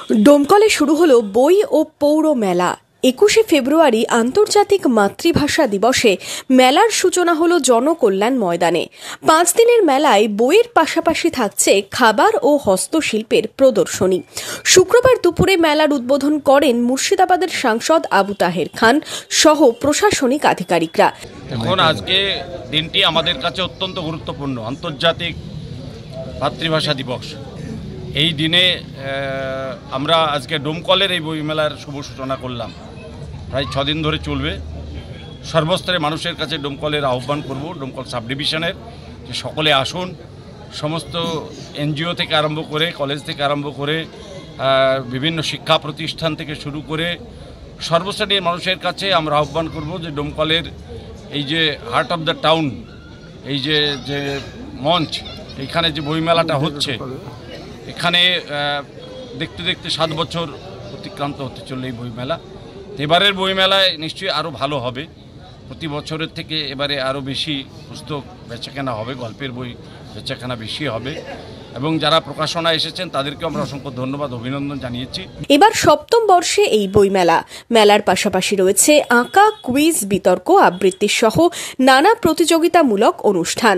ডোমকলে শুরু হলো বই ও পৌর মেলা। 21শে ফেব্রুয়ারি আন্তর্জাতিক মাতৃভাষা দিবসে মেলার সূচনা হলো জনকল্যাণ ময়দানে। 5 দিনের মেলায় বইয়ের পাশাপাশি থাকছে খাবার ও হস্তশিল্পের প্রদর্শনী। শুক্রবার দুপুরে মেলার উদ্বোধন করেন মুর্শিদাবাদের সাংসদ আবু তাহের খান সহ প্রশাসনিক আধিকারিকরা। এখন আজকে দিনটি আমাদের কাছে অত্যন্ত গুরুত্বপূর্ণ, আন্তর্জাতিক মাতৃভাষা দিবস। এই দিনে আমরা আজকে ডোমকলের এই বইমেলার শুভ সূচনা করলাম। প্রায় 6 দিন ধরে চলবে। সর্বস্তরের মানুষের কাছে ডোমকলের আহ্বান করব, ডোমকল সাব ডিভিশনের, যে সকলে আসুন। সমস্ত এনজিও থেকে আরম্ভ করে, কলেজ থেকে আরম্ভ করে, বিভিন্ন শিক্ষা প্রতিষ্ঠান থেকে শুরু করে সর্বশ্রেণীর মানুষের কাছে আমরা আহ্বান করব যে ডোমকলের এই যে হার্ট অফ দ্য টাউন, এই যে মঞ্চ, এইখানে যে বইমেলাটা হচ্ছে, এখানে দেখতে দেখতে 7 বছর অতিক্রান্ত হতে চলল এই বইমেলা। এবারের বইমেলায় নিশ্চয়ই আরও ভালো হবে। প্রতি বছরের থেকে এবারে আরও বেশি পুস্তক বেচাকেনা হবে, গল্পের বই বেচাকেনা বেশি হবে, এবং যারা প্রকাশনা এসেছেন তাদেরকে আমরা অসংখ্য ধন্যবাদ, অভিনন্দন জানিয়েছি। এবার 7ম বর্ষে এই বইমেলা। মেলার পাশাপাশি রয়েছে আঁকা, কুইজ, বিতর্ক, আবৃত্তি সহ নানা প্রতিযোগিতামূলক অনুষ্ঠান।